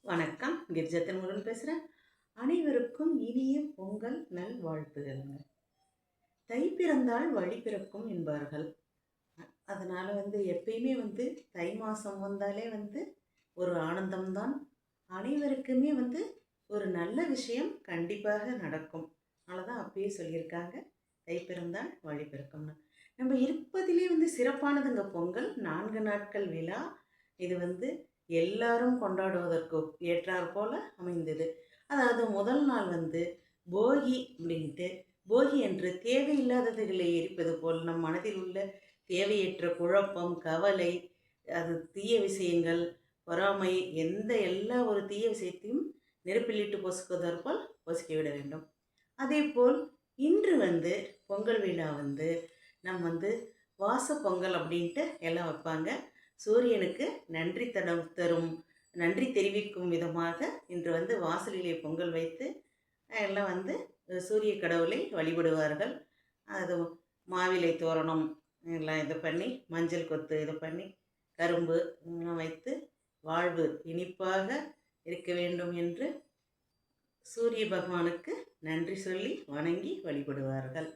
வணக்கம். கிரிஜா முருகன் பேசுகிறேன். அனைவருக்கும் இனிய பொங்கல் நல்வாழ்த்துகள்ங்க. தை பிறந்தால் வழி பிறக்கும் என்பார்கள். அதனால எப்பயுமே தை மாதம் வந்தாலே ஒரு ஆனந்தம்தான். அனைவருக்குமே ஒரு நல்ல விஷயம் கண்டிப்பாக நடக்கும். அதனால தான் அப்பயே சொல்லியிருக்காங்க, தை பிறந்தால் வழி பிறக்கும்னு. நம்ம இருப்பதிலே சிறப்பானதுங்க பொங்கல். 4 நாட்கள் விழா. இது எல்லாரும் கொண்டாடுவதற்கு ஏற்றாற் போல அமைந்தது. அதாவது முதல் நாள் போகி அப்படின்ட்டு, போகி என்று தேவையில்லாததுகளை எரிப்பது போல் நம் மனதில் உள்ள தேவையற்ற குழப்பம், கவலை, அது தீய விஷயங்கள், பொறாமை, எல்லா ஒரு தீய விஷயத்தையும் நெருப்பிலிட்டு பொசுக்குவதற்போல் பொசுக்கிவிட வேண்டும். அதேபோல் இன்று பொங்கல் விழா நம்ம வாச பொங்கல் அப்படின்ட்டு எல்லாம் வைப்பாங்க. சூரியனுக்கு நன்றி தெரிவிக்கும் விதமாக இன்று வாசலிலே பொங்கல் வைத்து எல்லாம் சூரிய கடவுளை வழிபடுவார்கள். அது மாவிலை தோரணம் எல்லாம் இது பண்ணி, மஞ்சள் கொத்து இது பண்ணி, கரும்பு வைத்து வாழ்வு இனிப்பாக இருக்க வேண்டும் என்று சூரிய பகவானுக்கு நன்றி சொல்லி வணங்கி வழிபடுவார்கள்.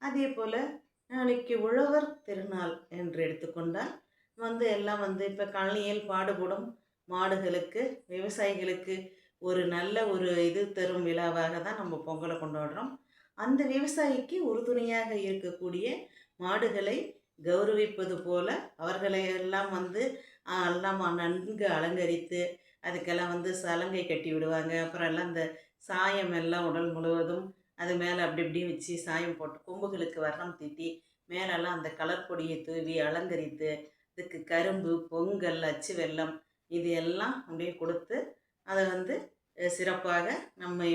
அதே போல் நாளைக்கு உழவர் திருநாள் என்று எடுத்துக்கொண்டால் எல்லாம் இப்போ கழனியில் பாடுபடும் மாடுகளுக்கு, விவசாயிகளுக்கு ஒரு நல்ல ஒரு இது தரும் விழாவாக தான் நம்ம பொங்கலை கொண்டாடுறோம். அந்த விவசாயிக்கு உறுதுணையாக இருக்கக்கூடிய மாடுகளை கௌரவிப்பது போல அவர்களை எல்லாம் எல்லாம் நன்கு அலங்கரித்து அதுக்கெல்லாம் சலங்கை கட்டி விடுவாங்க. அப்புறம் எல்லாம் இந்த சாயம் எல்லாம் உடல் முழுவதும் அது மேலே அப்படி இப்படி வச்சு சாயம் போட்டு கொம்புகளுக்கு வர்ணம் தீட்டி மேலெல்லாம் அந்த கலர் பொடியை தூவி அலங்கரித்து இதுக்கு கரும்பு, பொங்கல், அச்சு வெல்லம் இது எல்லாம் அப்படியே கொடுத்து அதை சிறப்பாக நம்ம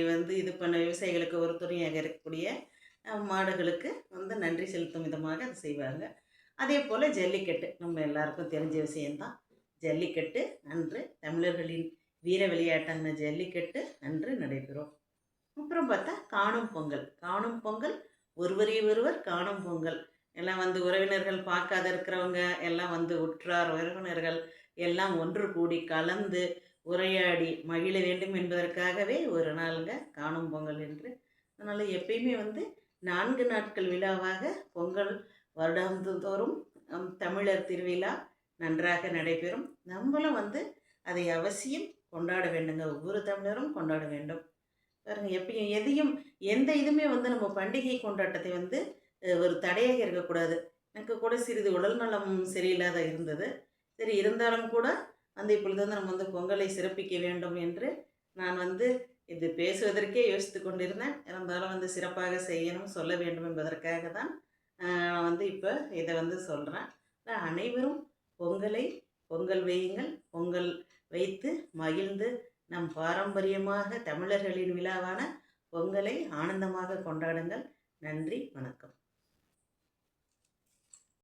இது பண்ண விவசாயிகளுக்கு ஒரு துணையாக இருக்கக்கூடிய மாடுகளுக்கு நன்றி செலுத்தும் விதமாக அதை செய்வாங்க. அதே போல் ஜல்லிக்கட்டு நம்ம எல்லாருக்கும் தெரிஞ்ச விஷயந்தான். ஜல்லிக்கட்டு அன்று தமிழர்களின் வீர விளையாட்டான ஜல்லிக்கட்டு அன்று நடைபெறும். அப்புறம் பார்த்தா காணும் பொங்கல். காணும் பொங்கல், ஒருவரை ஒருவர் காணும் பொங்கல். எல்லாம் உறவினர்கள் பார்க்காத இருக்கிறவங்க எல்லாம் உற்றார் உறவினர்கள் எல்லாம் ஒன்று கூடி கலந்து உரையாடி மகிழ வேண்டும் என்பதற்காகவே ஒரு நாளுங்க காணும் பொங்கல் என்று. அதனால் எப்பயுமே 4 நாட்கள் விழாவாக பொங்கல் வருடாந்தோறும் தமிழர் திருவிழா நன்றாக நடைபெறும். நம்மளும் அதை அவசியம் கொண்டாட வேண்டுங்க. ஒவ்வொரு தமிழரும் கொண்டாட வேண்டும். பாருங்கள், எப்பயும் எதையும் எந்த இதுவுமே நம்ம பண்டிகை கொண்டாட்டத்தை ஒரு தடையாக இருக்கக்கூடாது. எனக்கு கூட சிறிது உடல் நலம் சரியில்லாத இருந்தது. சரி, இருந்தாலும் கூட இப்பொழுது நம்ம பொங்கலை சிறப்பிக்க வேண்டும் என்று நான் இது பேசுவதற்கே யோசித்து கொண்டிருந்தேன். இருந்தாலும் சிறப்பாக செய்யணும், சொல்ல வேண்டும் என்பதற்காக தான் இப்போ இதை சொல்கிறேன். அனைவரும் பொங்கல் வையுங்கள். பொங்கல் வைத்து மகிழ்ந்து நம் பாரம்பரியமாக தமிழர்களின் விழாவான பொங்கலை ஆனந்தமாக கொண்டாடுங்கள். நன்றி, வணக்கம்.